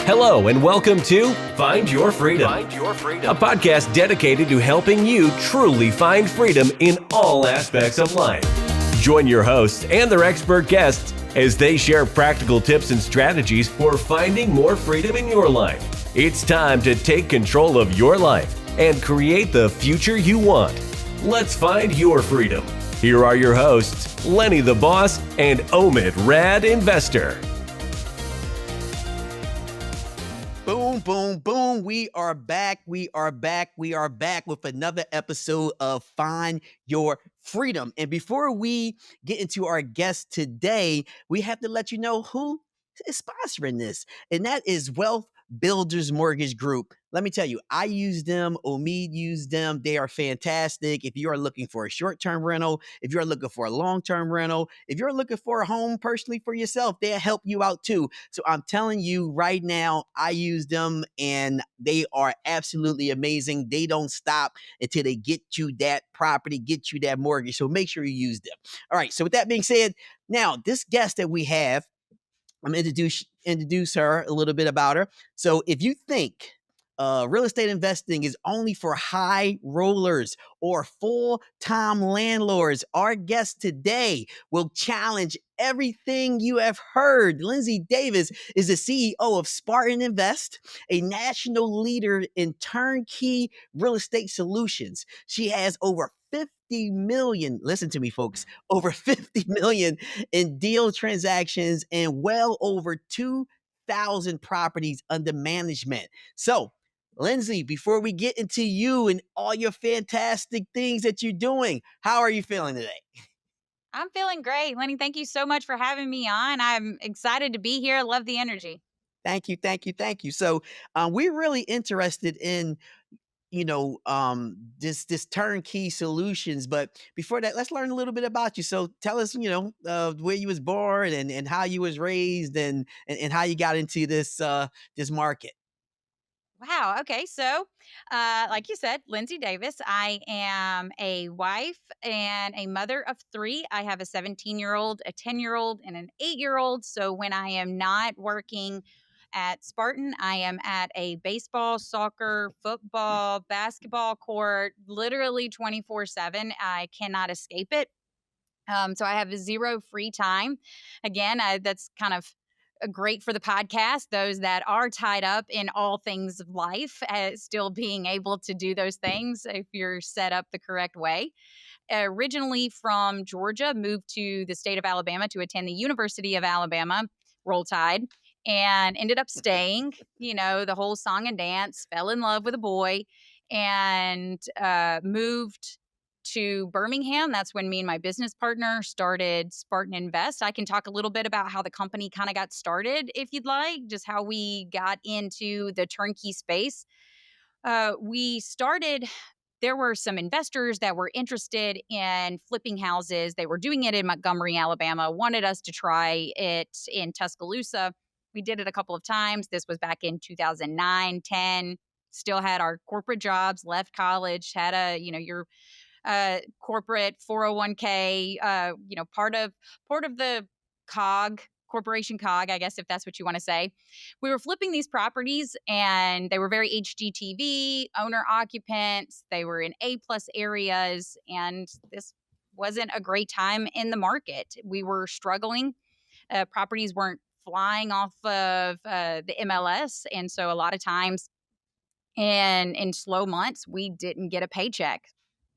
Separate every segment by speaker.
Speaker 1: Hello and welcome to Find Your Freedom, a podcast dedicated to helping you truly find freedom in all aspects of life. Join your hosts and their expert guests as they share practical tips and strategies for finding more freedom in your life. It's time to take control of your life and create the future you want. Let's find your freedom. Here are your hosts, Lenny the Boss and Omid Rad Investor.
Speaker 2: Boom, boom, boom. We are back with another episode of Find Your Freedom. And before we get into our guest today, we have to let you know who is sponsoring this. And that is Wealth Builders Mortgage Group. Let me tell you, I use them. Omid used them. They are fantastic. If you are looking for a short-term rental, if you're looking for a long-term rental, if you're looking for a home personally for yourself, they'll help you out too. So I'm telling you right now, I use them and they are absolutely amazing. They don't stop until they get you that property, get you that mortgage. So make sure you use them. All right. So with that being said, now this guest that we have, I'm going to introduce her a little bit about her. So if you think real estate investing is only for high rollers or full-time landlords, our guest today will challenge everything you have heard. Lindsay Davis is the CEO of Spartan Invest, a national leader in turnkey real estate solutions. She has over 50 million, listen to me, folks, over 50 million in deal transactions and well over 2,000 properties under management. So, Lindsay, before we get into you and all your fantastic things that you're doing, how are you feeling today?
Speaker 3: I'm feeling great. Lenny, thank you so much for having me on. I'm excited to be here. Love the energy.
Speaker 2: Thank you. So, we're really interested in this turnkey solutions. But before that, let's learn a little bit about you. So tell us, where you was born and how you was raised and how you got into this market.
Speaker 3: Wow. Okay. So, like you said, Lindsay Davis, I am a wife and a mother of three. I have a 17-year-old, a 10-year-old, and an 8-year-old. So when I am not working at Spartan, I am at a baseball, soccer, football, basketball court, literally 24/7. I cannot escape it. So I have zero free time. Again, that's kind of great for the podcast. Those that are tied up in all things of life, still being able to do those things if you're set up the correct way. Originally from Georgia, moved to the state of Alabama to attend the University of Alabama, Roll Tide, and ended up staying, the whole song and dance, fell in love with a boy, and moved to Birmingham. That's when me and my business partner started Spartan Invest. I can talk a little bit about how the company kind of got started, if you'd like, just how we got into the turnkey space. We started There were some investors that were interested in flipping houses. They were doing it in Montgomery, Alabama, wanted us to try it in Tuscaloosa. We did it a couple of times. This was back in 2009, 10. Still had our corporate jobs, left college, had your corporate 401k, part of the cog, corporation cog, I guess, if that's what you want to say. We were flipping these properties and they were very HGTV, owner occupants. They were in A+ areas, and this wasn't a great time in the market. We were struggling. Properties weren't flying off of the MLS. And so a lot of times in slow months, we didn't get a paycheck.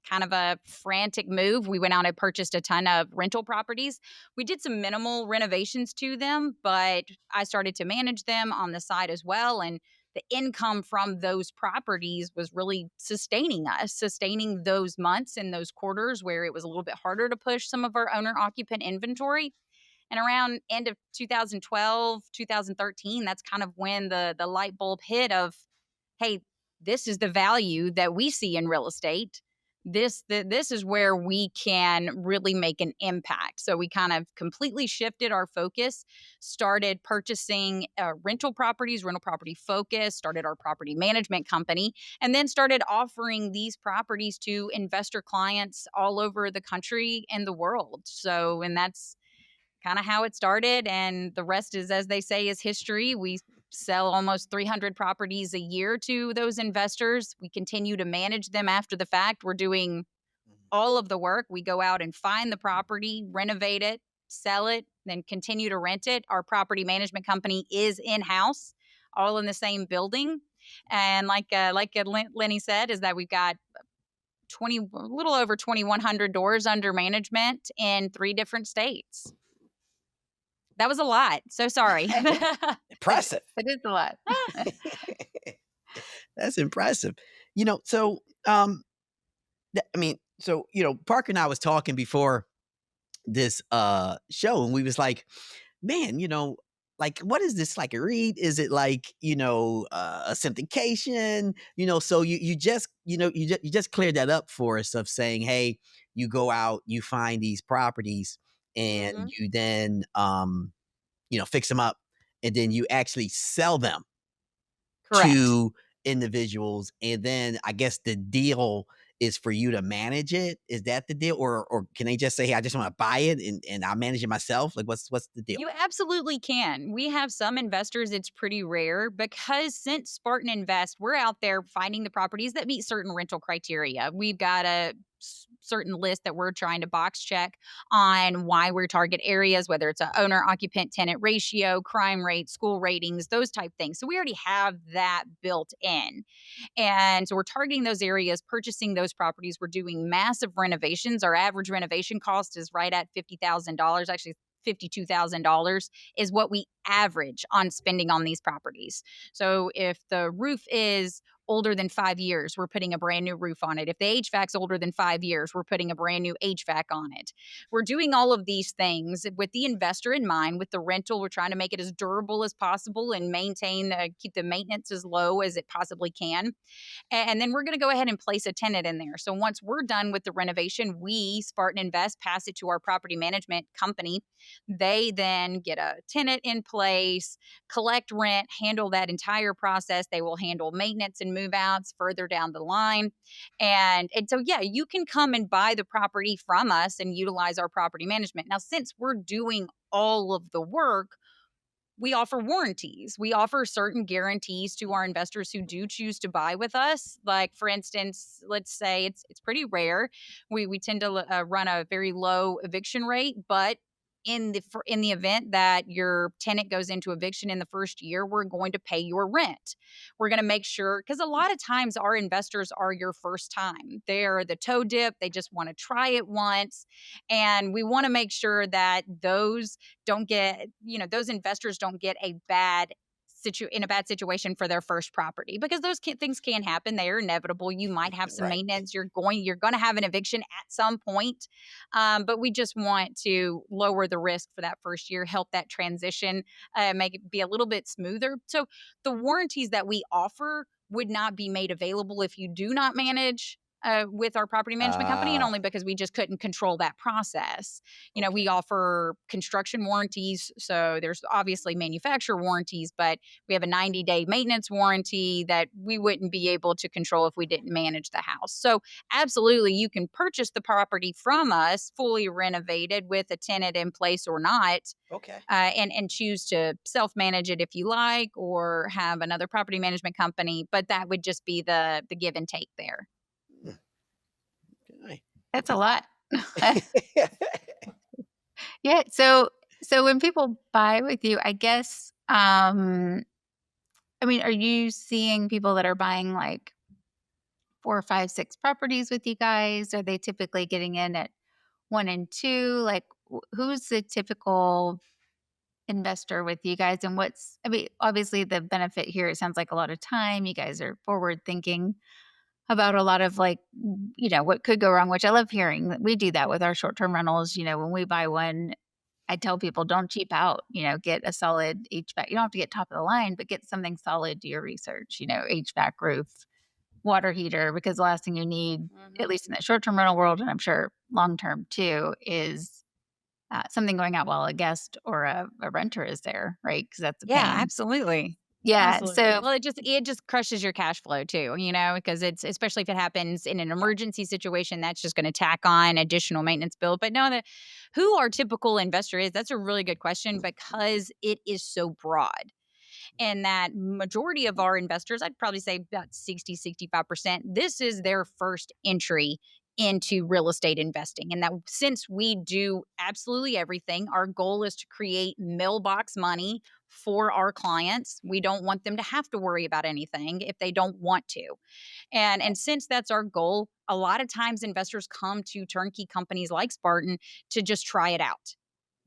Speaker 3: Kind of a frantic move. We went out and purchased a ton of rental properties. We did some minimal renovations to them, but I started to manage them on the side as well. And the income from those properties was really sustaining us, sustaining those months and those quarters where it was a little bit harder to push some of our owner occupant inventory. And around end of 2012, 2013, that's kind of when the light bulb hit of, hey, this is the value that we see in real estate. This is where we can really make an impact. So we kind of completely shifted our focus, started purchasing rental properties, rental property focus, started our property management company, and then started offering these properties to investor clients all over the country and the world. So, and that's kind of how it started. And the rest is, as they say, is history. We sell almost 300 properties a year to those investors. We continue to manage them after the fact. We're doing all of the work. We go out and find the property, renovate it, sell it, then continue to rent it. Our property management company is in-house, all in the same building. And like Lenny said, is that we've got a little over 2,100 doors under management in 3 different states. That was a lot. So sorry.
Speaker 2: Impressive.
Speaker 3: It is a lot.
Speaker 2: That's impressive. So Parker and I was talking before this show, and we was like, man, like, what is this like a read? Is it like, a syndication? So you just, you just cleared that up for us of saying, hey, you go out, you find these properties, and
Speaker 3: Mhm.
Speaker 2: you then fix them up, and then you actually sell them
Speaker 3: Correct.
Speaker 2: to individuals, and then I guess the deal is for you to manage it. Is that the deal? Or can they just say, hey, I just want to buy it and I'll manage it myself? Like, what's the deal?
Speaker 3: You absolutely can. We have some investors, it's pretty rare because since Spartan Invest, we're out there finding the properties that meet certain rental criteria. We've got a certain list that we're trying to box check on why we're target areas, whether it's a owner occupant tenant ratio, crime rate, school ratings, those type things. So we already have that built in. And so we're targeting those areas, purchasing those properties. We're doing massive renovations. Our average renovation cost is right at $50,000, actually $52,000 is what we average on spending on these properties. So if the roof is older than 5 years, we're putting a brand new roof on it. If the HVAC's older than 5 years, we're putting a brand new HVAC on it. We're doing all of these things with the investor in mind. With the rental, we're trying to make it as durable as possible and keep the maintenance as low as it possibly can. And then we're going to go ahead and place a tenant in there. So once we're done with the renovation, we, Spartan Invest, pass it to our property management company. They then get a tenant in place, collect rent, handle that entire process. They will handle maintenance and move outs further down the line. And so, yeah, you can come and buy the property from us and utilize our property management. Now, since we're doing all of the work, we offer warranties. We offer certain guarantees to our investors who do choose to buy with us. Like, for instance, let's say it's pretty rare. We tend to run a very low eviction rate, but in the event that your tenant goes into eviction in the first year, we're going to pay your rent. We're going to make sure, because a lot of times our investors are your first time. They're the toe dip. They just want to try it once, and we want to make sure that those investors don't get in a bad situation for their first property, because things can happen. They are inevitable. You might have some
Speaker 2: Right.
Speaker 3: maintenance. You're going to have an eviction at some point. But we just want to lower the risk for that first year, help that transition, make it be a little bit smoother. So the warranties that we offer would not be made available if you do not manage with our property management company, and only because we just couldn't control that process. We offer construction warranties. So there's obviously manufacturer warranties, but we have a 90-day maintenance warranty that we wouldn't be able to control if we didn't manage the house. So absolutely, you can purchase the property from us fully renovated with a tenant in place or not,
Speaker 2: Okay.
Speaker 3: and choose to self-manage it if you like, or have another property management company. But that would just be the give and take there.
Speaker 2: Okay.
Speaker 4: That's a lot. Yeah. So when people buy with you, I guess, I mean, are you seeing people that are buying like 4, 5, 6 properties with you guys? Are they typically getting in at 1 and 2? Like, who's the typical investor with you guys? And I mean, obviously the benefit here, it sounds like a lot of time. You guys are forward thinking about a lot of like, what could go wrong, which I love hearing. We do that with our short-term rentals. When we buy one, I tell people don't cheap out, get a solid HVAC. You don't have to get top of the line, but get something solid, do your research, HVAC, roof, water heater, because the last thing you need, at least in the short-term rental world, and I'm sure long-term too, is something going out while a guest or a renter is there, right? Because that's a
Speaker 3: Yeah,
Speaker 4: pain.
Speaker 3: absolutely.
Speaker 4: Yeah.
Speaker 3: Absolutely.
Speaker 4: So
Speaker 3: Well, it just crushes your cash flow too, because it's, especially if it happens in an emergency situation, that's just going to tack on additional maintenance bill. But no, who our typical investor is, that's a really good question, because it is so broad. and that majority of our investors, I'd probably say about 65%, this is their first entry into real estate investing. And that since we do absolutely everything, our goal is to create mailbox money for our clients. We don't want them to have to worry about anything if they don't want to. And since that's our goal, a lot of times investors come to turnkey companies like Spartan to just try it out.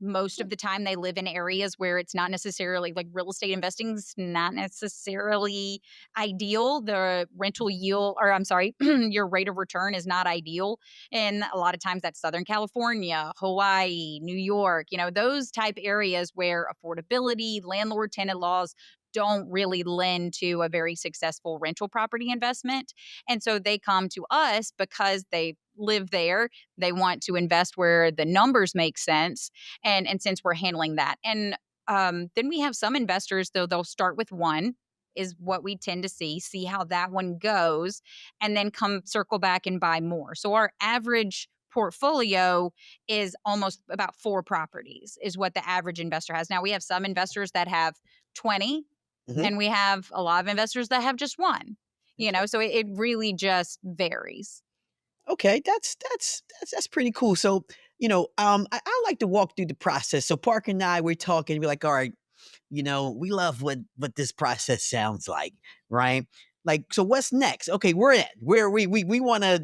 Speaker 3: Most of the time they live in areas where it's not necessarily like real estate investing is not necessarily ideal. The rental yield, or I'm sorry, your rate of return is not ideal. And a lot of times that's Southern California, Hawaii, New York, those type areas where affordability, landlord tenant laws don't really lend to a very successful rental property investment. And so they come to us because they live there. They want to invest where the numbers make sense. And since we're handling that. And then we have some investors, though, they'll start with one, is what we tend to see how that one goes, and then come circle back and buy more. So our average portfolio is almost about 4 properties is what the average investor has. Now we have some investors that have 20,
Speaker 2: Mhm.
Speaker 3: and we have a lot of investors that have just one.
Speaker 2: Okay.
Speaker 3: So it really just varies.
Speaker 2: Okay, that's pretty cool. So, I like to walk through the process. So Parker and I, we're talking, we're like, all right, we love what this process sounds like, right? Like, so what's next? Okay, we're in. Where we want to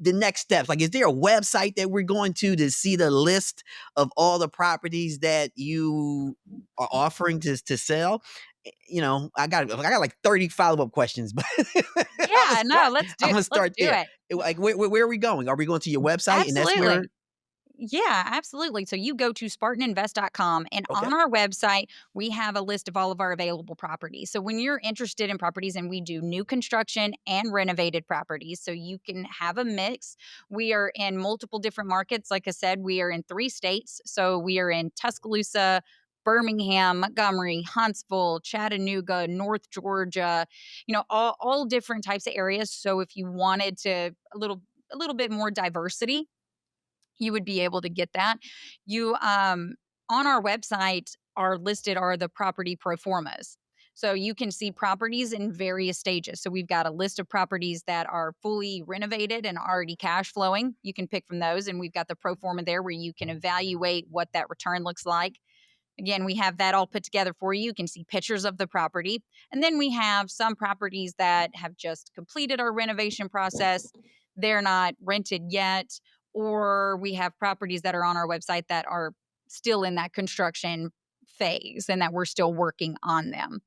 Speaker 2: the next steps. Like, is there a website that we're going to see the list of all the properties that you are offering to sell? I got like 30 follow-up questions, but
Speaker 3: Yeah, no, let's
Speaker 2: I'm
Speaker 3: do
Speaker 2: gonna
Speaker 3: let's
Speaker 2: start
Speaker 3: do
Speaker 2: there.
Speaker 3: it.
Speaker 2: Like, where are we going? Are we going to your website? And that's where.
Speaker 3: Absolutely. Yeah, absolutely. So you go to spartaninvest.com, and
Speaker 2: Okay.
Speaker 3: on our website, we have a list of all of our available properties. So when you're interested in properties, and we do new construction and renovated properties, so you can have a mix. We are in multiple different markets. Like I said, we are in 3 states. So we are in Tuscaloosa, Birmingham, Montgomery, Huntsville, Chattanooga, North Georgia, all different types of areas. So if you wanted to a little bit more diversity, you would be able to get that. You On our website are the property pro formas. So you can see properties in various stages. So we've got a list of properties that are fully renovated and already cash flowing. You can pick from those, and we've got the pro forma there where you can evaluate what that return looks like. Again, we have that all put together for you. You can see pictures of the property. And then we have some properties that have just completed our renovation process. They're not rented yet. Or we have properties that are on our website that are still in that construction phase and that we're still working on them.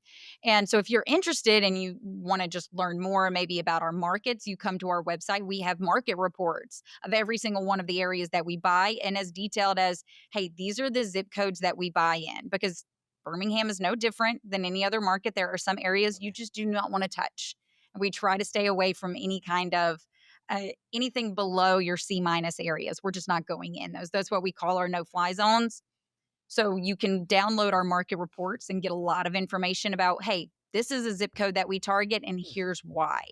Speaker 3: And so if you're interested and you want to just learn more maybe about our markets, you come to our website. We have market reports of every single one of the areas that we buy, and as detailed as, hey, these are the zip codes that we buy in, because Birmingham is no different than any other market. There are some areas you just do not want to touch. We try to stay away from any kind of anything below your C minus areas. We're just not going in those. That's what we call our no fly zones. So you can download our market reports and get a lot of information about, hey, this is a zip code that we target, and here's why.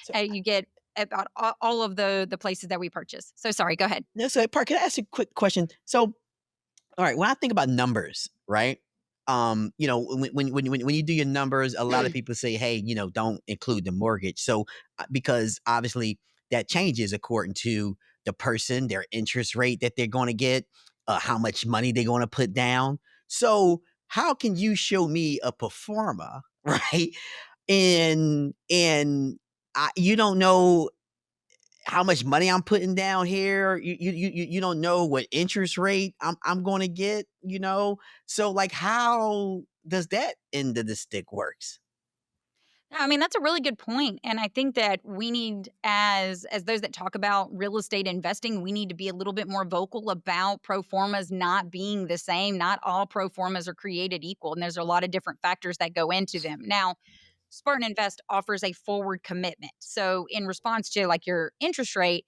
Speaker 2: So,
Speaker 3: You get about all of the places that we purchase. So sorry, go ahead.
Speaker 2: no, so Parker, can I ask you a quick question? So, all right, when I think about numbers, right? When you do your numbers, a lot of people say, "Hey, don't include the mortgage." So, because obviously that changes according to the person, their interest rate that they're going to get, how much money they're going to put down. So, how can you show me a performer, right? And you don't know how much money I'm putting down here. You don't know what interest rate I'm going to get. So like, how does that end of the stick works?
Speaker 3: I mean, that's a really good point. And I think that we need, as those that talk about real estate investing, we need to be a little bit more vocal about pro formas not being the same. Not all pro formas are created equal, and there's a lot of different factors that go into them. Now, Spartan Invest offers a forward commitment. So in response to like your interest rate,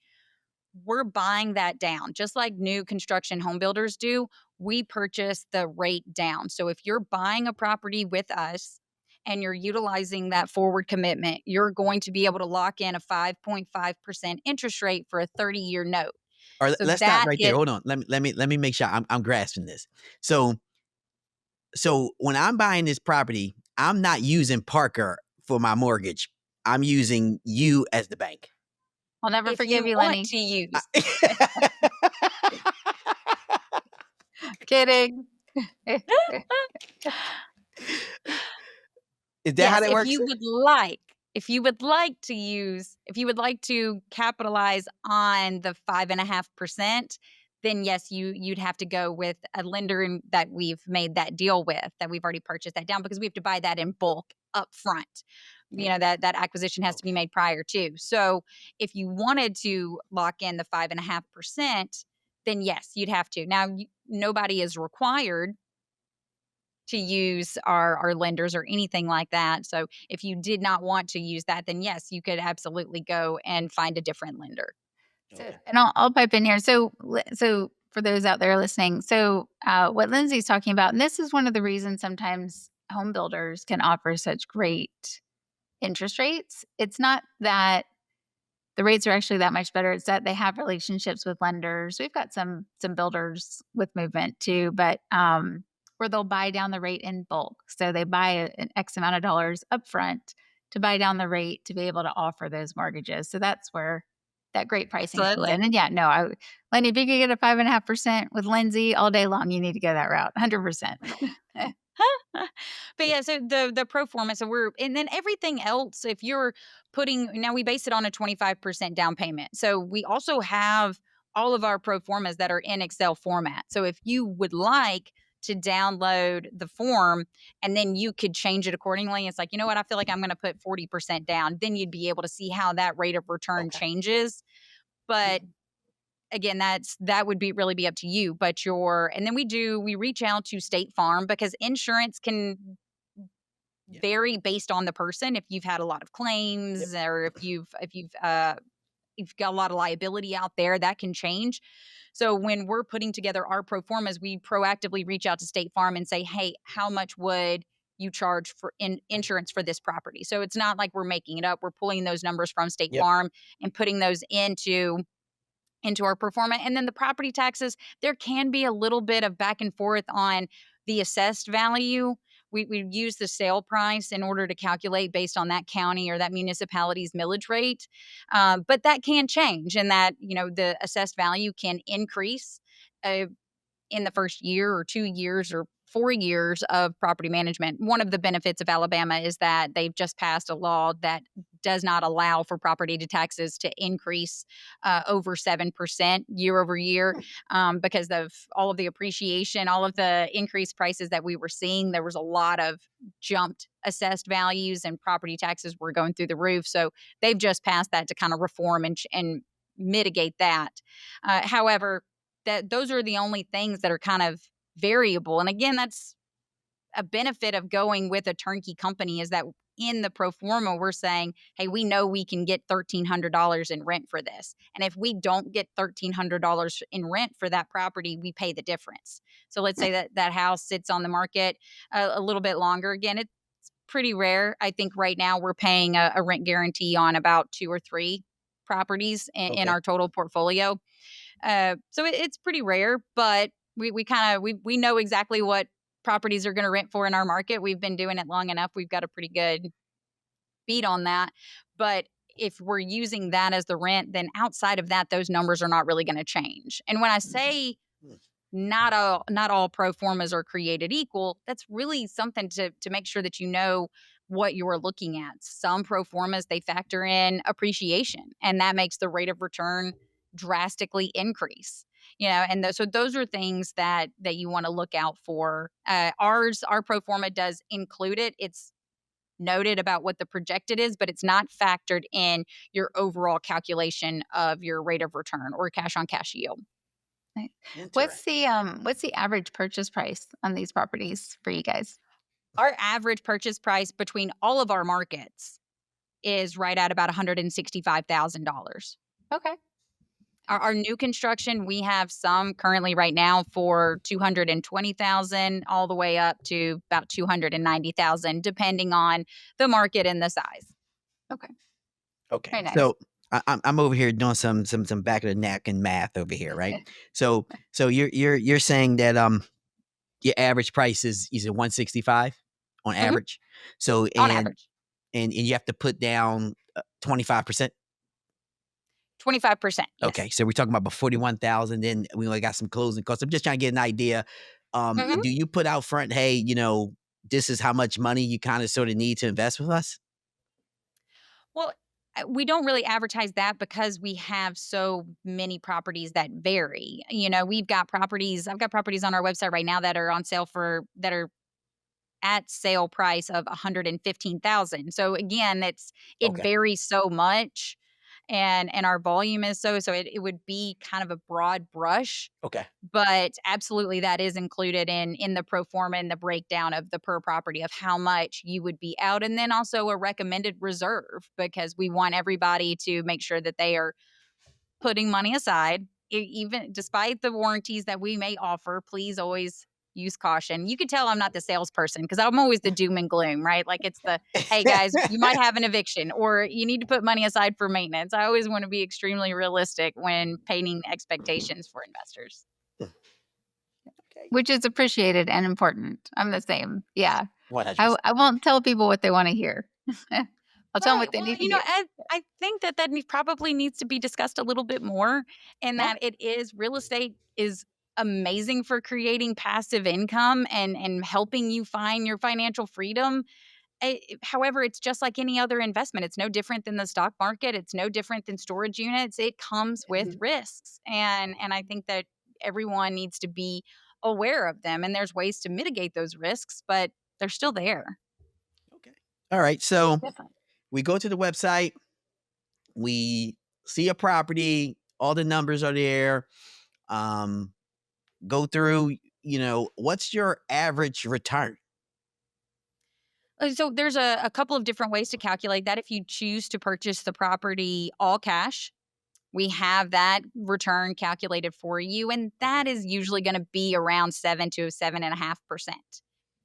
Speaker 3: we're buying that down. Just like new construction home builders do, we purchase the rate down. So if you're buying a property with us and you're utilizing that forward commitment, you're going to be able to lock in a 5.5% interest rate for a 30-year note.
Speaker 2: Or
Speaker 3: So
Speaker 2: let's stop
Speaker 3: that
Speaker 2: right there.
Speaker 3: is
Speaker 2: Hold on. Let me make sure I'm grasping this. So when I'm buying this property, I'm not using Parker for my mortgage. I'm using you as the bank.
Speaker 4: I'll never
Speaker 3: If
Speaker 4: forgive
Speaker 3: you
Speaker 4: you,
Speaker 3: want
Speaker 4: Lenny.
Speaker 3: to use,
Speaker 4: Kidding.
Speaker 2: Is that how
Speaker 3: yes,
Speaker 2: that works?
Speaker 3: if you would like to capitalize on the 5.5%, then yes, you'd have to go with a lender that we've made that deal with, that we've already purchased that down, because we have to buy that in bulk up front. You know, that acquisition has to be made prior to. So if you wanted to lock in the 5.5%, then yes, you'd have to. Now, nobody is required to use our lenders or anything like that. So if you did not want to use that, then yes, you could absolutely go and find a different lender.
Speaker 4: So, and I'll pipe in here. So for those out there listening, what Lindsay's talking about, and this is one of the reasons sometimes home builders can offer such great interest rates. It's not that the rates are actually that much better. It's that they have relationships with lenders. We've got some builders with movement too, but where they'll buy down the rate in bulk. So they buy an X amount of dollars upfront to buy down the rate to be able to offer those mortgages. So that's where that great pricing
Speaker 3: So
Speaker 4: comes in. And yeah, no, Lenny, if you could get a 5.5% with Lindsay all day long, you need to go that route, 100%.
Speaker 3: But yeah, so the pro forma, and then everything else, if you're now we base it on a 25% down payment. So we also have all of our pro formas that are in Excel format. So if you would like to download the form and then you could change it accordingly, it's like, you know what, I feel like I'm going to put 40% down. Then you'd be able to see how that rate of return changes. But again, that would really be up to you. But and then we reach out to State Farm, because insurance can vary based on the person. If you've had a lot of claims, or if you've got a lot of liability out there, that can change. So when we're putting together our pro formas, we proactively reach out to State Farm and say, hey, how much would you charge for insurance for this property? So it's not like we're making it up. We're pulling those numbers from State Farm and putting those into our pro forma. And then the property taxes, there can be a little bit of back and forth on the assessed value. We use the sale price in order to calculate based on that county or that municipality's millage rate. But that can change, and that, the assessed value can increase in the first year or 2 years or 4 years of property management. One of the benefits of Alabama is that they've just passed a law that does not allow for property taxes to increase over 7% year over year, because of all of the appreciation, all of the increased prices that we were seeing. There was a lot of jumped assessed values, and property taxes were going through the roof. So they've just passed that to kind of reform and mitigate that. However, those are the only things that are kind of variable. And again, that's a benefit of going with a turnkey company, is that in the pro forma, we're saying, hey, we know we can get $1,300 in rent for this. And if we don't get $1,300 in rent for that property, we pay the difference. So let's say that house sits on the market a little bit longer. Again, it's pretty rare. I think right now we're paying a rent guarantee on about 2 or 3 properties in our total portfolio. So it's pretty rare, but we know exactly what properties are going to rent for in our market. We've been doing it long enough. We've got a pretty good beat on that. But if we're using that as the rent, then outside of that, those numbers are not really going to change. And when I say not all pro formas are created equal, that's really something to make sure that you know what you're looking at. Some pro formas, they factor in appreciation, and that makes the rate of return drastically increase. And so those are things that you want to look out for. Our pro forma does include it. It's noted about what the projected is, but it's not factored in your overall calculation of your rate of return or cash on cash yield.
Speaker 4: Nice. What's the average purchase price on these properties for you guys?
Speaker 3: Our average purchase price between all of our markets is right at about $165,000.
Speaker 4: Okay.
Speaker 3: Our new construction, we have some currently right now for $220,000 all the way up to about $290,000, depending on the market and the size.
Speaker 4: Okay.
Speaker 2: Okay.
Speaker 4: Nice.
Speaker 2: So I'm over here doing some back of the napkin math over here, right? So you're saying that your average price is 165 on
Speaker 3: Mhm.
Speaker 2: average. So,
Speaker 3: On average.
Speaker 2: and you have to put down 25%.
Speaker 3: 25%,
Speaker 2: Okay,
Speaker 3: yes.
Speaker 2: so we're talking about 41,000. Then we only got some closing costs. I'm just trying to get an idea.
Speaker 3: Mhm.
Speaker 2: Do you put out front, hey, this is how much money you kind of sort of need to invest with us?
Speaker 3: Well, we don't really advertise that because we have so many properties that vary. I've got properties on our website right now that are on sale that are at sale price of 115,000. So again, it
Speaker 2: Okay.
Speaker 3: varies so much, and our volume is so it would be kind of a broad brush,
Speaker 2: Okay.
Speaker 3: but absolutely that is included in the pro forma and the breakdown of the per property of how much you would be out, and then also a recommended reserve, because we want everybody to make sure that they are putting money aside. Even despite the warranties that we may offer, please always use caution. You can tell I'm not the salesperson because I'm always the doom and gloom, right? Like it's the, hey guys, you might have an eviction or you need to put money aside for maintenance. I always want to be extremely realistic when painting expectations for investors.
Speaker 2: Okay.
Speaker 4: which is appreciated and important. I'm the same. Yeah. I
Speaker 2: 100%.
Speaker 4: I won't tell people what they want to hear. I'll tell them
Speaker 3: Right.
Speaker 4: what they
Speaker 3: Well,
Speaker 4: need to hear.
Speaker 3: I think that probably needs to be discussed a little bit more, in
Speaker 2: Yeah.
Speaker 3: that real estate is amazing for creating passive income and helping you find your financial freedom. However, it's just like any other investment. It's no different than the stock market. It's no different than storage units. It comes with
Speaker 2: Mhm.
Speaker 3: risks, and I think that everyone needs to be aware of them. And there's ways to mitigate those risks, but they're still there.
Speaker 2: Okay. All right. So
Speaker 3: Definitely.
Speaker 2: we go to the website, we see a property, all the numbers are there. Um, Go through, what's your average return?
Speaker 3: So there's a couple of different ways to calculate that. If you choose to purchase the property all cash, we have that return calculated for you, and that
Speaker 2: Okay.
Speaker 3: is usually going to be around 7 to 7.5%.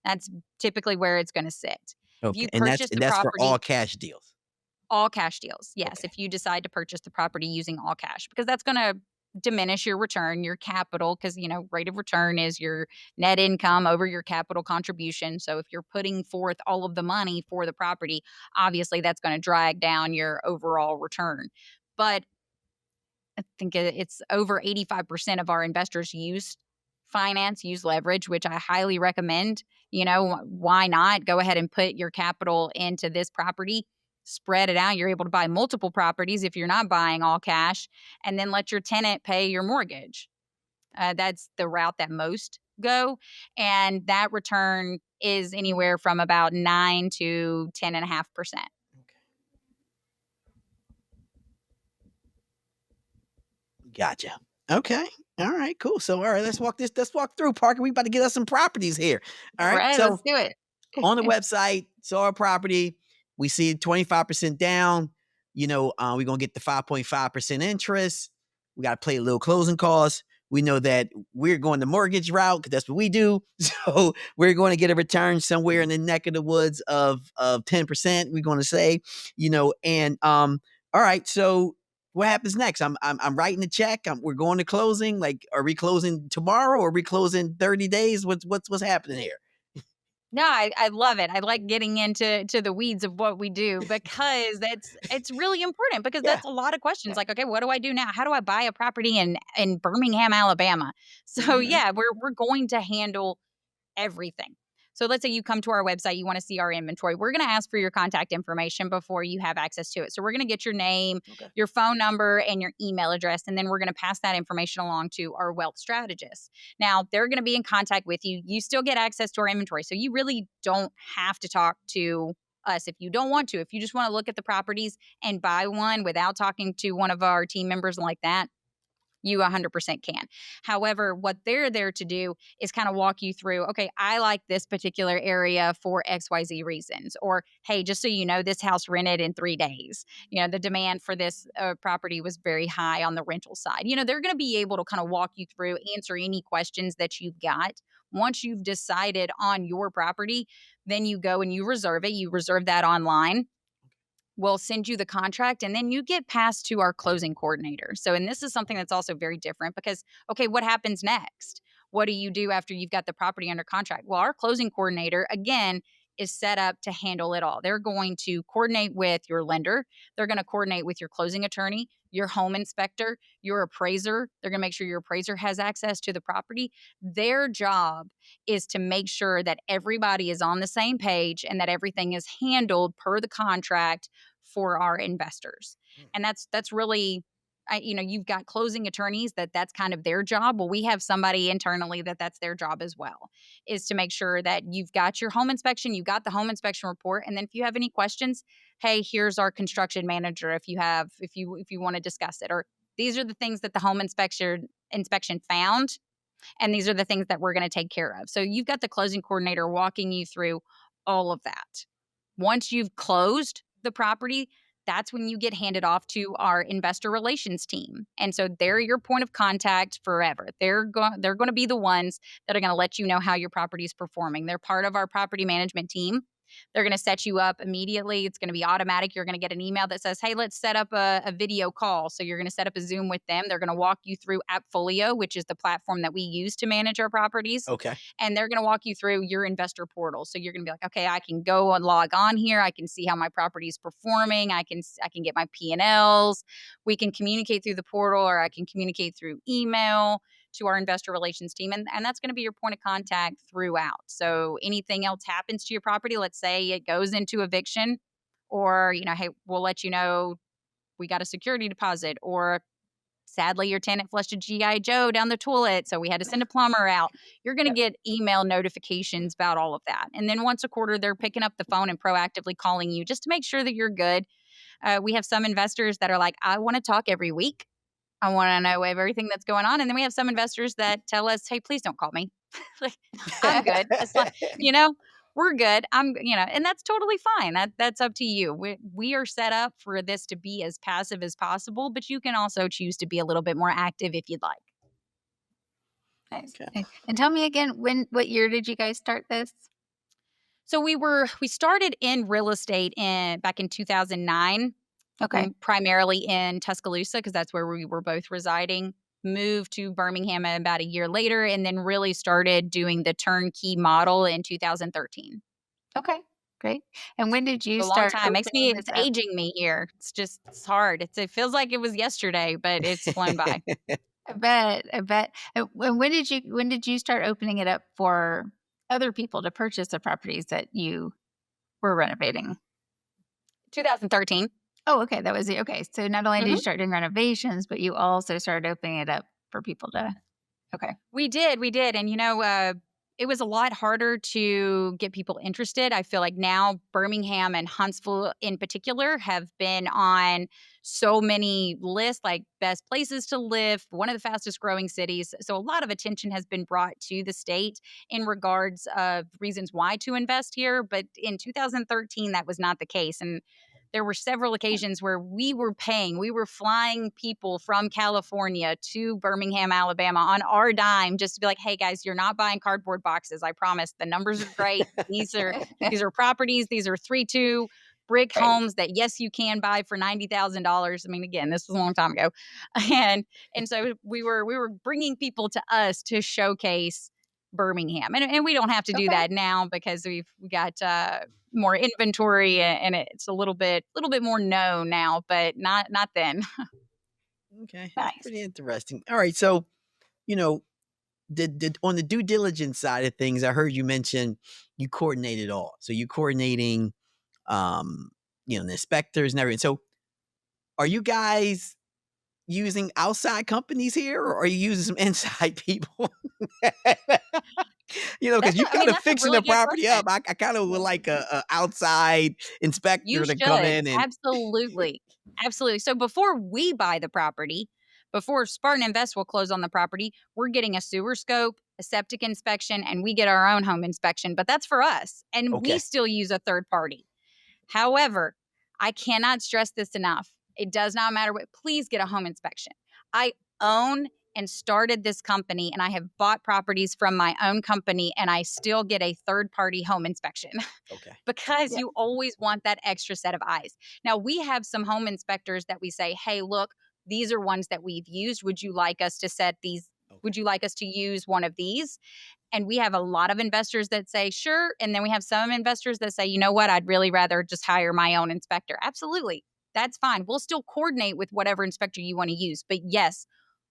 Speaker 3: That's typically where it's going to sit. If
Speaker 2: Okay.
Speaker 3: you
Speaker 2: And that's
Speaker 3: purchase
Speaker 2: and
Speaker 3: the
Speaker 2: that's for all
Speaker 3: property
Speaker 2: cash deals.
Speaker 3: all cash deals, yes,
Speaker 2: Okay.
Speaker 3: if you decide to purchase the property using all cash, because that's going to diminish your return, your capital, because rate of return is your net income over your capital contribution. So if you're putting forth all of the money for the property, obviously that's going to drag down your overall return. But I think it's over 85% of our investors use leverage, which I highly recommend. Why not go ahead and put your capital into this property, spread it out. You're able to buy multiple properties if you're not buying all cash, and then let your tenant pay your mortgage. That's the route that most go. And that return is anywhere from about 9 to 10.5%.
Speaker 2: Gotcha. Okay. All right, cool. So all right, let's walk through, Parker. We about to get us some properties here. All
Speaker 4: All
Speaker 2: right.
Speaker 4: right, let's
Speaker 2: So
Speaker 4: do it.
Speaker 2: on the website, saw a property. We see 25% down. We're gonna get the 5.5% interest. We got to play a little closing costs. We know that we're going the mortgage route because that's what we do. So we're going to get a return somewhere in the neck of the woods of 10%. We're going to say, and all right. So what happens next? I'm writing the check. We're going to closing. Like, are we closing tomorrow or are we closing 30 days? What's happening here?
Speaker 3: No, I love it. I like getting into the weeds of what we do, because it's really important, because
Speaker 2: Yeah.
Speaker 3: that's a lot of questions. Like, okay, what do I do now? How do I buy a property in Birmingham, Alabama? So
Speaker 2: Mhm.
Speaker 3: yeah, we're going to handle everything. So let's say you come to our website, you want to see our inventory. We're going to ask for your contact information before you have access to it. So we're going to get your name,
Speaker 2: Okay.
Speaker 3: your phone number, and your email address. And then we're going to pass that information along to our wealth strategists. Now, they're going to be in contact with you. You still get access to our inventory. So you really don't have to talk to us if you don't want to. If you just want to look at the properties and buy one without talking to one of our team members like that, you 100% can. However, what they're there to do is kind of walk you through, okay, I like this particular area for XYZ reasons. Or, hey, just so you know, this house rented in 3 days. The demand for this property was very high on the rental side. They're going to be able to kind of walk you through, answer any questions that you've got. Once you've decided on your property, then you go and you reserve it. You reserve that online. We'll send you the contract, and then you get passed to our closing coordinator. So, and this is something that's also very different, because, okay, what happens next? What do you do after you've got the property under contract? Well, our closing coordinator, again, is set up to handle it all. They're going to coordinate with your lender. They're going to coordinate with your closing attorney, your home inspector, your appraiser. They're going to make sure your appraiser has access to the property. Their job is to make sure that everybody is on the same page and that everything is handled per the contract for our investors. And that's really, you've got closing attorneys that's kind of their job. Well, we have somebody internally that's their job as well, is to make sure that you've got your home inspection, you've got the home inspection report, and then if you have any questions, hey, here's our construction manager. If you want to discuss it, or these are the things that the home inspection found, and these are the things that we're going to take care of. So you've got the closing coordinator walking you through all of that. Once you've closed the property, that's when you get handed off to our investor relations team. And so they're your point of contact forever. They're going to be the ones that are going to let you know how your property is performing. They're part of our property management team. They're going to set you up immediately. It's going to be automatic. You're going to get an email that says, hey, let's set up a video call. So you're going to set up a Zoom with them. They're going to walk you through Appfolio, which is the platform that we use to manage our properties.
Speaker 2: Okay.
Speaker 3: And they're going to walk you through your investor portal. So you're going to be like, okay, I can go and log on here. I can see how my property is performing. I can get my P&Ls. We can communicate through the portal, or I can communicate through email to our investor relations team. And that's going to be your point of contact throughout. So anything else happens to your property, let's say it goes into eviction, or, hey, we'll let you know we got a security deposit, or sadly your tenant flushed a GI Joe down the toilet, so we had to send a plumber out. You're going to get email notifications about all of that. And then once a quarter, they're picking up the phone and proactively calling you just to make sure that you're good. We have some investors that are like, I want to talk every week. I want to know everything that's going on. And then we have some investors that tell us, hey, please don't call me. Like, I'm good. It's not, we're good. And that's totally fine. That's up to you. We are set up for this to be as passive as possible, but you can also choose to be a little bit more active if you'd like.
Speaker 4: Nice. Okay. And tell me again, what year did you guys start this?
Speaker 3: So we started in real estate back in 2009.
Speaker 4: Okay.
Speaker 3: Primarily in Tuscaloosa, because that's where we were both residing. Moved to Birmingham about a year later, and then really started doing the turnkey model in 2013.
Speaker 4: Okay, great. And when did you
Speaker 3: a
Speaker 4: start?
Speaker 3: long time. It's aging me here. It's hard. It feels like it was yesterday, but it's flown by.
Speaker 4: I bet. And when did you start opening it up for other people to purchase the properties that you were renovating?
Speaker 3: 2013.
Speaker 4: Oh, okay. That was it. Okay. So not only did you start doing renovations, but you also started opening it up for people to. Okay.
Speaker 3: We did. And, it was a lot harder to get people interested. I feel like now Birmingham and Huntsville in particular have been on so many lists, like best places to live, one of the fastest growing cities. So a lot of attention has been brought to the state in regards of reasons why to invest here. But in 2013, that was not the case. And there were several occasions where we were flying people from California to Birmingham, Alabama on our dime just to be like, hey guys, you're not buying cardboard boxes. I promise. The numbers are great. These are properties. These are 3-2 brick homes that, yes, you can buy for $90,000. I mean, again, this was a long time ago. And so we were bringing people to us to showcase Birmingham. And we don't have to do that now because we got more inventory and it's a little bit more known now, but not then.
Speaker 2: Okay.
Speaker 4: Nice.
Speaker 2: That's pretty interesting. All right. So, on the due diligence side of things, I heard you mention you coordinate it all. So you coordinating, the inspectors and everything. So are you guys using outside companies here, or are you using some inside people? Because you kind of fixing the property up. I kind of would like a outside inspector to come in and
Speaker 3: absolutely. So before we buy the property, before Spartan Invest will close on the property, we're getting a sewer scope, a septic inspection, and we get our own home inspection. But that's for us, and we still use a third party. However, I cannot stress this enough. It does not matter what. Please get a home inspection. I own and started this company, and I have bought properties from my own company, and I still get a third-party home inspection.
Speaker 2: Okay.
Speaker 3: Because you always want that extra set of eyes. Now, we have some home inspectors that we say, hey, look, these are ones that we've used. Would you like us to set these? Would you like us to use one of these? And we have a lot of investors that say, sure. And then we have some investors that say, you know what, I'd really rather just hire my own inspector. Absolutely. That's fine. We'll still coordinate with whatever inspector you want to use. But yes,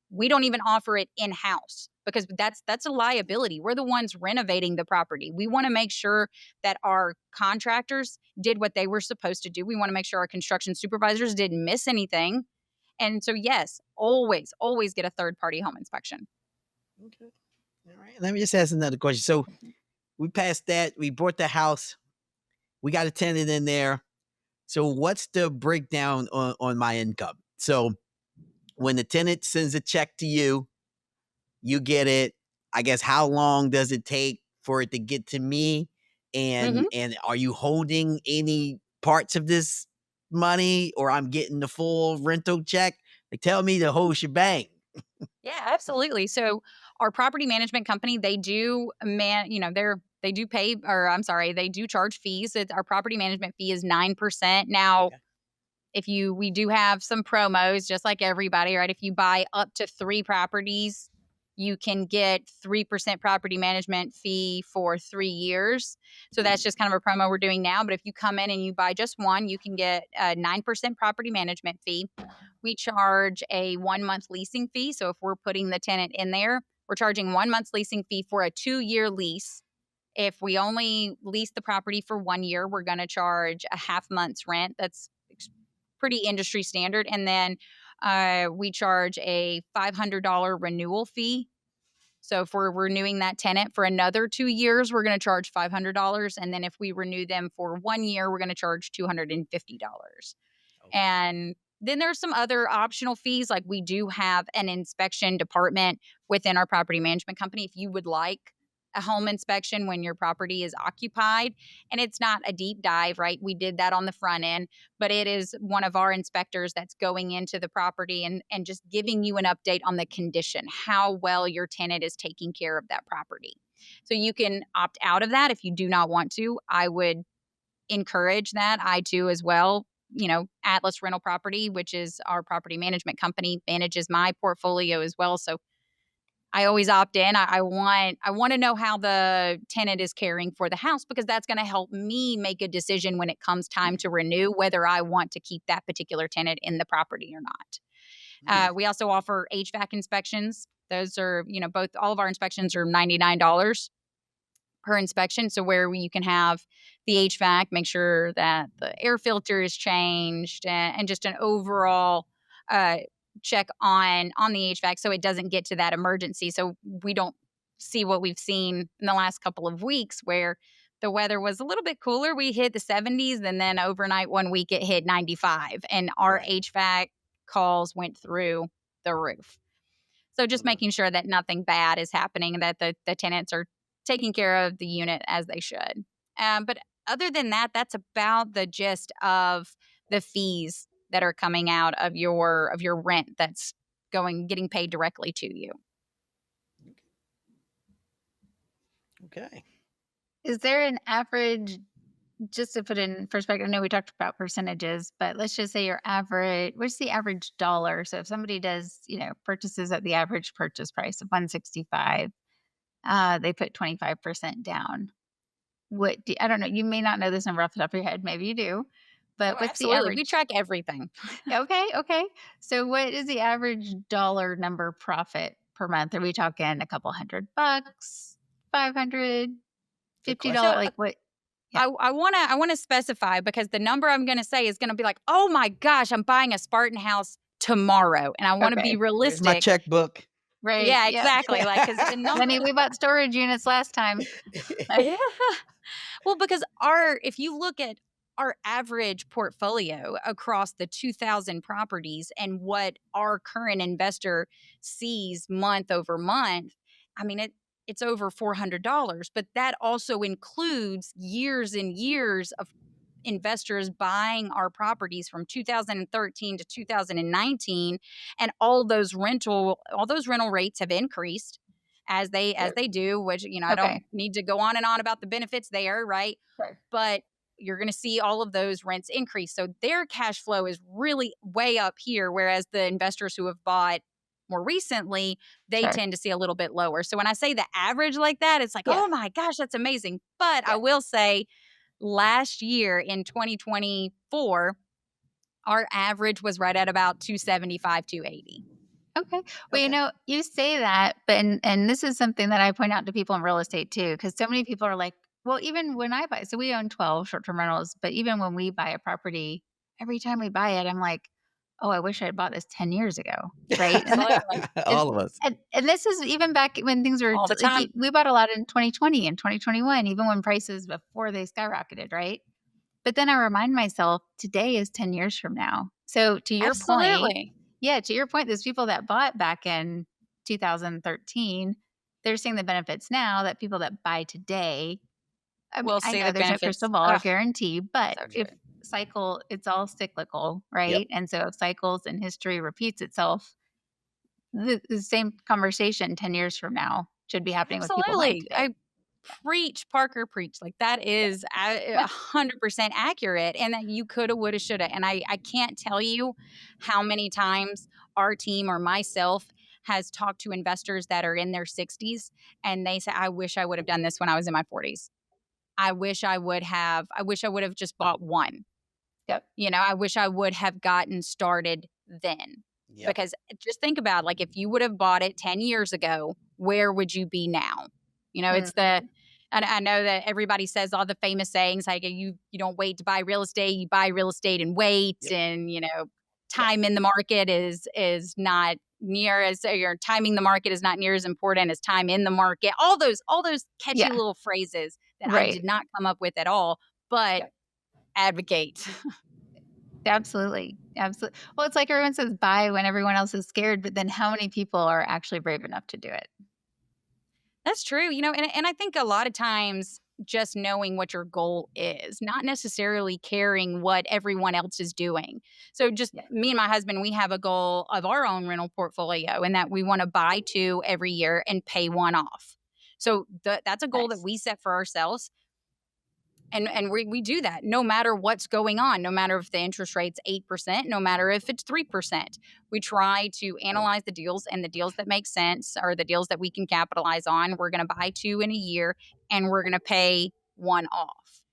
Speaker 3: we don't even offer it in-house because that's a liability. We're the ones renovating the property. We want to make sure that our contractors did what they were supposed to do. We want to make sure our construction supervisors didn't miss anything. And so, yes, always, always get a third-party home inspection.
Speaker 2: Okay. All right. Let me just ask another question. So we passed that. We bought the house. We got a tenant in there. So what's the breakdown on my income? So when the tenant sends a check to you, you get it. I guess how long does it take for it to get to me? And are you holding any parts of this money, or I'm getting the full rental check? Like, tell me the whole shebang.
Speaker 3: Yeah, absolutely. So our property management company, they do they do pay, or I'm sorry, they do charge fees. Our property management fee is 9%. Now,
Speaker 2: Okay.
Speaker 3: we do have some promos, just like everybody, right? If you buy up to 3 properties, you can get 3% property management fee for 3 years. So that's just kind of a promo we're doing now. But if you come in and you buy just one, you can get a 9% property management fee. We charge a 1-month leasing fee. So if we're putting the tenant in there, we're charging 1 month's leasing fee for a 2-year lease. If we only lease the property for 1 year, we're going to charge a half month's rent. That's pretty industry standard. And then we charge a $500 renewal fee. So if we're renewing that tenant for another 2 years, we're going to charge $500. And then if we renew them for 1 year, we're going to charge $250.
Speaker 2: Okay.
Speaker 3: And then there's some other optional fees. Like we do have an inspection department within our property management company. If you would like a home inspection when your property is occupied, and it's not a deep dive, right? We did that on the front end, but it is one of our inspectors that's going into the property and just giving you an update on the condition, how well your tenant is taking care of that property. So you can opt out of that if you do not want to. I would encourage that. I do as well. Atlas Rental Property, which is our property management company, manages my portfolio as well. So I always opt in. I want to know how the tenant is caring for the house, because that's going to help me make a decision when it comes time to renew, whether I want to keep that particular tenant in the property or not. We also offer HVAC inspections. Those are, all of our inspections are $99 per inspection. So where you can have the HVAC, make sure that the air filter is changed, and just an overall check on the HVAC so it doesn't get to that emergency. So we don't see what we've seen in the last couple of weeks where the weather was a little bit cooler. We hit the 70s, and then overnight one week it hit 95, and our
Speaker 2: Right.
Speaker 3: HVAC calls went through the roof. So just making sure that nothing bad is happening, and that the tenants are taking care of the unit as they should. But other than that, that's about the gist of the fees that are coming out of your rent that's getting paid directly to you.
Speaker 2: Okay.
Speaker 4: Is there an average, just to put in perspective? I know we talked about percentages, but let's just say what's the average dollar? So if somebody does, purchases at the average purchase price of $165, they put 25% down. I don't know. You may not know this number off the top of your head. Maybe you do. But what's the
Speaker 3: Absolutely.
Speaker 4: average?
Speaker 3: We track everything.
Speaker 4: Okay. So what is the average dollar number profit per month? Are we talking a couple $100, $500, $50? Like what? Yeah.
Speaker 3: I want to specify, because the number I'm going to say is going to be like, oh my gosh, I'm buying a Spartan house tomorrow, and I want to be
Speaker 2: Where's
Speaker 3: realistic.
Speaker 2: my checkbook?
Speaker 4: Right.
Speaker 3: Yeah,
Speaker 4: Yep.
Speaker 3: exactly. Like, because the number.
Speaker 4: Lenny, we bought storage units last time.
Speaker 3: Yeah. Well, because if you look at our average portfolio across the 2,000 properties and what our current investor sees month over month, I mean, it's over $400, but that also includes years and years of investors buying our properties from 2013 to 2019, and all those rental rates have increased as they do, which I don't need to go on and on about the benefits there, right?
Speaker 4: Sure.
Speaker 3: But you're going to see all of those rents increase, so their cash flow is really way up here, whereas the investors who have bought more recently, they
Speaker 4: Sure.
Speaker 3: tend to see a little bit lower. So when I say the average like that, it's like,
Speaker 4: Yeah.
Speaker 3: oh my gosh, that's amazing. But I
Speaker 4: Yeah.
Speaker 3: will say last year in 2024, our average was right at about 275, 280.
Speaker 4: Okay. Well,
Speaker 2: Okay.
Speaker 4: you say that, but and this is something that I point out to people in real estate too, because so many people are like, well, even when I buy, so we own 12 short-term rentals, but even when we buy a property, every time we buy it, I'm like, oh, I wish I had bought this 10 years ago. Right.
Speaker 3: Absolutely.
Speaker 4: And,
Speaker 2: All of us.
Speaker 4: and this is even back when things were
Speaker 3: All the
Speaker 4: like
Speaker 3: time.
Speaker 4: we bought a lot in 2020 and 2021, even when prices before they skyrocketed. Right. But then I remind myself today is 10 years from now. So to your point,
Speaker 3: Absolutely.
Speaker 4: yeah, to your point, those people that bought back in 2013, they're seeing the benefits now that people that buy today. I mean,
Speaker 3: We'll
Speaker 4: I
Speaker 3: see
Speaker 4: know
Speaker 3: the
Speaker 4: there's no crystal
Speaker 3: benefits.
Speaker 4: ball or
Speaker 3: Ugh,
Speaker 4: guarantee, but
Speaker 3: so
Speaker 4: if
Speaker 3: true.
Speaker 4: it's all cyclical,
Speaker 2: Yep.
Speaker 4: right? And so if cycles and history repeats itself, the same conversation 10 years from now should be happening with people buying
Speaker 3: Absolutely.
Speaker 4: today.
Speaker 3: I preach, Parker, preach. Like that is
Speaker 4: Yeah.
Speaker 3: 100% accurate. And that you coulda, woulda, shoulda. And I can't tell you how many times our team or myself has talked to investors that are in their 60s and they say, I wish I would have done this when I was in my 40s. I wish I would have just bought one.
Speaker 4: Yep.
Speaker 3: I wish I would have gotten started then.
Speaker 2: Yep.
Speaker 3: Because just think about like if you would have bought it 10 years ago, where would you be now? It's
Speaker 4: Mhm.
Speaker 3: and I know that everybody says all the famous sayings like you don't wait to buy real estate, you buy real estate and wait.
Speaker 2: Yep.
Speaker 3: And
Speaker 2: Yeah.
Speaker 3: time in the market is not near as your timing the market is not near as important as time in the market. All those catchy
Speaker 4: Yeah.
Speaker 3: little phrases that I
Speaker 4: Right.
Speaker 3: did not come up with at all, but
Speaker 4: Yep.
Speaker 3: advocate.
Speaker 4: Absolutely. Absolutely. Well, it's like everyone says buy when everyone else is scared, but then how many people are actually brave enough to do it?
Speaker 3: That's true. And I think a lot of times just knowing what your goal is, not necessarily caring what everyone else is doing. So just
Speaker 4: Yeah.
Speaker 3: me and my husband, we have a goal of our own rental portfolio and that we want to buy two every year and pay one off. So that's a goal that
Speaker 4: Nice.
Speaker 3: we set for ourselves. And we do that no matter what's going on, no matter if the interest rate's 8%, no matter if it's 3%. We try to analyze the deals and the deals that make sense or the deals that we can capitalize on. We're going to buy two in a year and we're going to pay one off.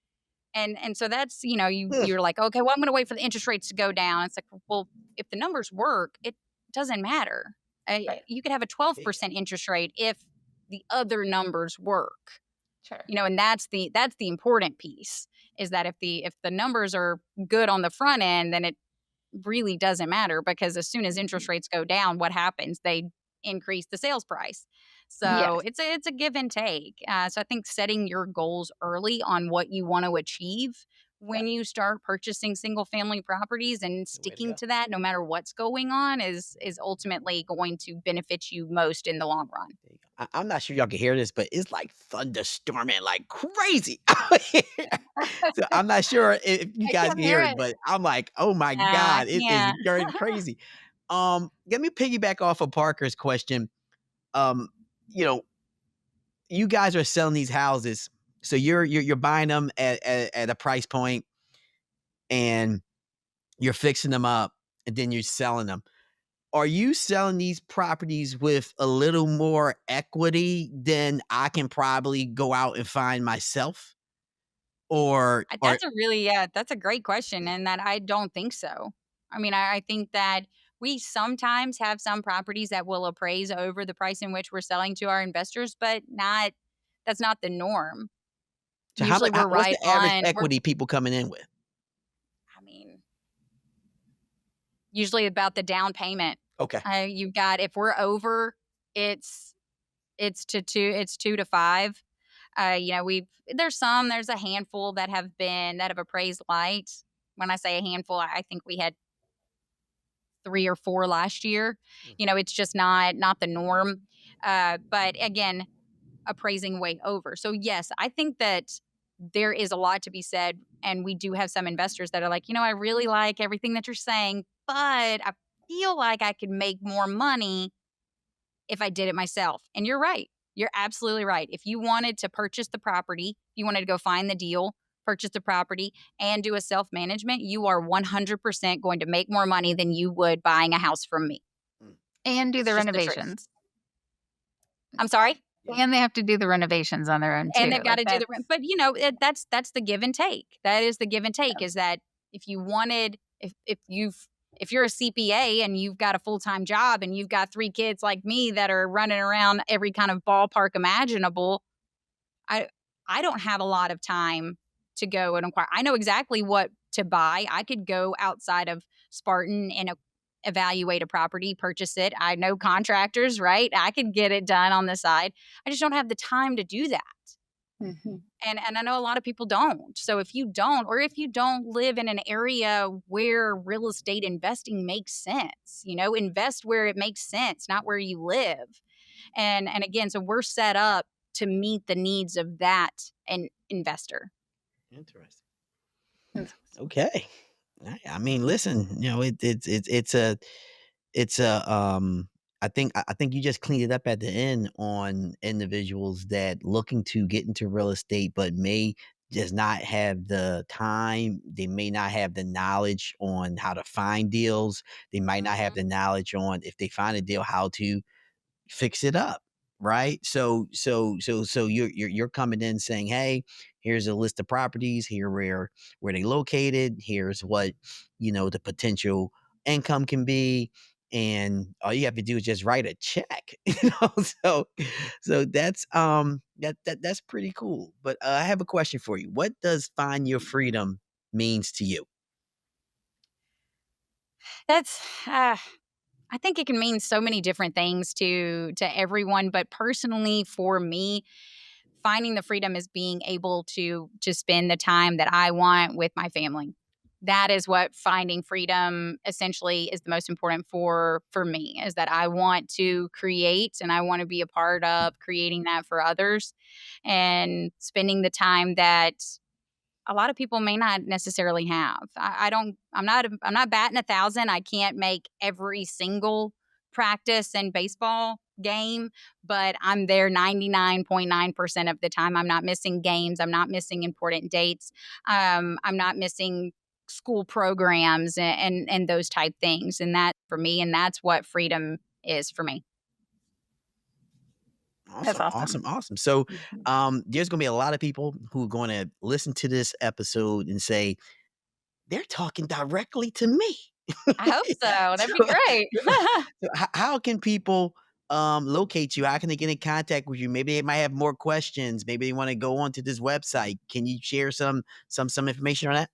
Speaker 3: And so that's,
Speaker 2: Hmm.
Speaker 3: you're like, okay, well, I'm going to wait for the interest rates to go down. It's like, well, if the numbers work, it doesn't matter.
Speaker 4: Right.
Speaker 3: You could have a 12% interest rate if the other numbers work.
Speaker 4: Sure.
Speaker 3: And that's the important piece is that if the numbers are good on the front end, then it really doesn't matter because as soon as interest rates go down, what happens? They increase the sales price. So
Speaker 4: Yes.
Speaker 3: it's a give and take. So I think setting your goals early on what you want to achieve
Speaker 4: Yep.
Speaker 3: when you start purchasing single family properties and
Speaker 2: The way to
Speaker 3: sticking
Speaker 2: go.
Speaker 3: to that no matter what's going on is ultimately going to benefit you most in the long run.
Speaker 2: There you go. I'm not sure y'all can hear this, but it's like thunderstorming like crazy. So I'm not sure if you
Speaker 4: I
Speaker 2: guys
Speaker 4: can
Speaker 2: can
Speaker 4: hear
Speaker 2: hear it,
Speaker 4: it.
Speaker 2: but I'm like, oh my
Speaker 3: I
Speaker 2: God, it is
Speaker 3: can't.
Speaker 2: going crazy. Let me piggyback off of Parker's question. Um, you know, you guys are selling these houses, so you're buying them at a price point and you're fixing them up and then you're selling them. Are you selling these properties with a little more equity than I can probably go out and find myself? Or
Speaker 3: That's a great question. And that I don't think so. I mean, I think that we sometimes have some properties that will appraise over the price in which we're selling to our investors, but that's not the norm.
Speaker 2: so how
Speaker 3: Usually
Speaker 2: much
Speaker 3: we're
Speaker 2: what's
Speaker 3: right
Speaker 2: the average
Speaker 3: on,
Speaker 2: equity people coming in with?
Speaker 3: I mean, usually about the down payment.
Speaker 2: Okay.
Speaker 3: You've got, if we're over, it's, it's 2 to 5. There's a handful that have appraised light. When I say a handful, I think we had 3 or 4 last year.
Speaker 2: Mm.
Speaker 3: It's just not the norm. But again, appraising way over. So yes, I think that there is a lot to be said, and we do have some investors that are like, I really like everything that you're saying, but I feel like I could make more money if I did it myself. And you're right. You're absolutely right. If you wanted to purchase the property, if you wanted to go find the deal, purchase the property, and do a self management, you are 100% going to make more money than you would buying a house from me.
Speaker 2: Mm.
Speaker 4: And do
Speaker 3: It's
Speaker 4: the
Speaker 3: just the truth.
Speaker 4: renovations.
Speaker 3: I'm sorry?
Speaker 4: And they have to do the renovations on their own too.
Speaker 3: And they've
Speaker 4: Like
Speaker 3: gotta do the rent, but, that's the give and take. That is the give and take, is that if you wanted if you're a CPA and you've got a full-time job and you've got 3 kids like me that are running around every kind of ballpark imaginable, I I don't have a lot of time to go and inquire. I know exactly what to buy. I could go outside of Spartan and evaluate a property, purchase it. I know contractors, right? I could get it done on the side. I just don't have the time to do that.
Speaker 4: Mhm.
Speaker 3: And I know a lot of people don't. So if you don't, or if you don't live in an area where real estate investing makes sense, invest where it makes sense, not where you live. And again, so we're set up to meet the needs of that an investor.
Speaker 2: Interesting. Okay. I mean, listen, it's a I think you just cleaned it up at the end on individuals that looking to get into real estate but may just not have the time. They may not have the knowledge on how to find deals. They might not have
Speaker 3: Mhm.
Speaker 2: the knowledge on, if they find a deal, how to fix it up, right? So you're coming in saying, hey, here's a list of properties, here where they located, here's what the potential income can be, and all you have to do is just write a check. So that's pretty cool. But I have a question for you. What does find your freedom means to you?
Speaker 3: That's I think it can mean so many different things to everyone, but personally for me, finding the freedom is being able to spend the time that I want with my family. That is what finding freedom essentially is the most important for me, is that I want to create and I want to be a part of creating that for others, and spending the time that a lot of people may not necessarily have. I don't. I'm not batting 1,000. I can't make every single practice and baseball game, but I'm there 99.9% of the time. I'm not missing games. I'm not missing important dates. I'm not missing school programs and those type things. And that for me, and that's what freedom is for me.
Speaker 4: That's
Speaker 2: Awesome,
Speaker 4: awesome.
Speaker 2: awesome, awesome. So,
Speaker 4: Mhm.
Speaker 2: there's gonna be a lot of people who are gonna listen to this episode and say, "They're talking directly to me."
Speaker 3: I hope so. That'd
Speaker 2: So,
Speaker 3: be great.
Speaker 2: how can people, locate you? How can they get in contact with you? Maybe they might have more questions. Maybe they wanna go onto this website. Can you share some information on that?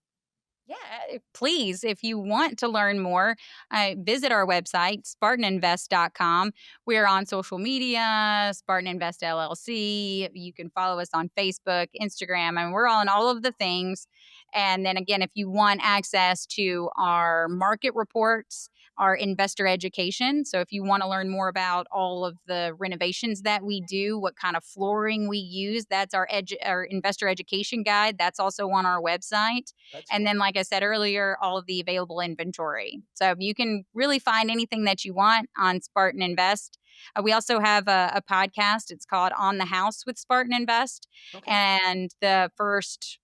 Speaker 3: Yeah, please, if you want to learn more, visit our website, SpartanInvest.com. We're on social media, Spartan Invest LLC. You can follow us on Facebook, Instagram, and we're on all of the things. And then again, if you want access to our market reports, our investor education. So if you want to learn more about all of the renovations that we do, what kind of flooring we use, that's our investor education guide. That's also on our website.
Speaker 2: That's
Speaker 3: And
Speaker 2: cool.
Speaker 3: then, like I said earlier, all of the available inventory. So you can really find anything that you want on Spartan Invest. We also have a podcast. It's called On the House with Spartan Invest.
Speaker 2: Okay.
Speaker 3: And the first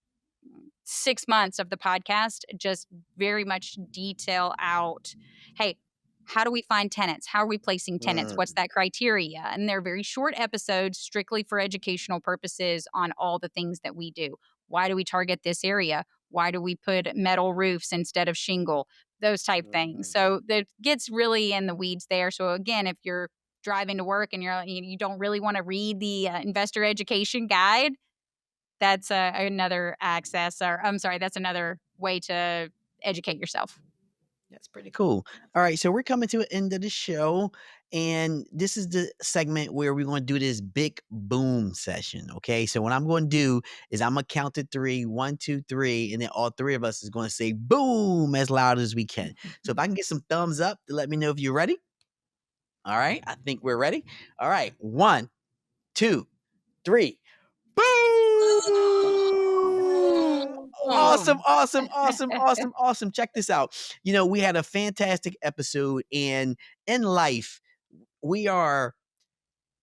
Speaker 3: 6 months of the podcast just very much detail out, hey, how do we find tenants? How are we placing tenants? What's
Speaker 2: Mm,
Speaker 3: that criteria? And they're very short episodes, strictly for educational purposes on all the things that we do. Why do we target this area? Why do we put metal roofs instead of shingle? Those type things.
Speaker 2: mm.
Speaker 3: So that gets really in the weeds there. So again, if you're driving to work and you don't really want to read the investor education guide, that's another access, or I'm sorry, that's another way to educate yourself.
Speaker 2: That's pretty cool. All right, so we're coming to the end of the show, and this is the segment where we're going to do this big boom session. Okay, so what I'm going to do is I'm gonna count to three, 1, 2, 3, and then all three of us is going to say boom as loud as we can. So if I can get some thumbs up to let me know if you're ready. All right, I think we're ready. All right, 1, 2, 3. Boom! Awesome,
Speaker 3: Boom.
Speaker 2: awesome, awesome, awesome, awesome. Check this out. We had a fantastic episode, and in life, we are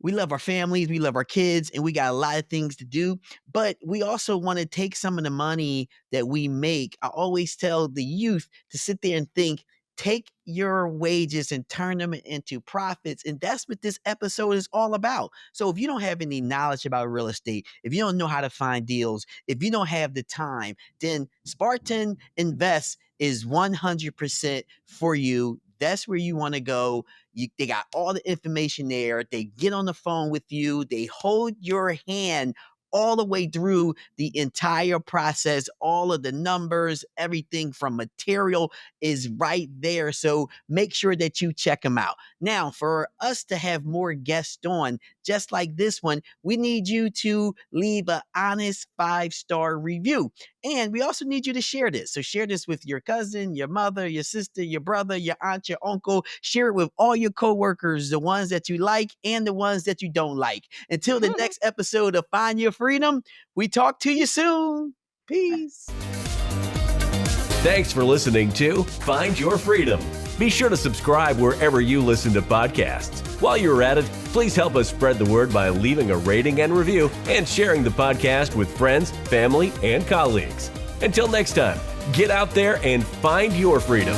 Speaker 2: we love our families, we love our kids, and we got a lot of things to do. But we also want to take some of the money that we make. I always tell the youth to sit there and think, take your wages and turn them into profits. And that's what this episode is all about. So if you don't have any knowledge about real estate, if you don't know how to find deals, if you don't have the time, then Spartan Invest is 100% for you. That's where you want to go. They got all the information there. They get on the phone with you. They hold your hand all the way through the entire process. All of the numbers, everything from material is right there. So make sure that you check them out. Now, for us to have more guests on, just like this one, we need you to leave an honest 5-star review. And we also need you to share this. So share this with your cousin, your mother, your sister, your brother, your aunt, your uncle. Share it with all your coworkers, the ones that you like and the ones that you don't like. Until the next episode of Find Your Freedom, we talk to you soon. Peace.
Speaker 1: Thanks for listening to Find Your Freedom. Be sure to subscribe wherever you listen to podcasts. While you're at it, please help us spread the word by leaving a rating and review and sharing the podcast with friends, family, and colleagues. Until next time, get out there and find your freedom.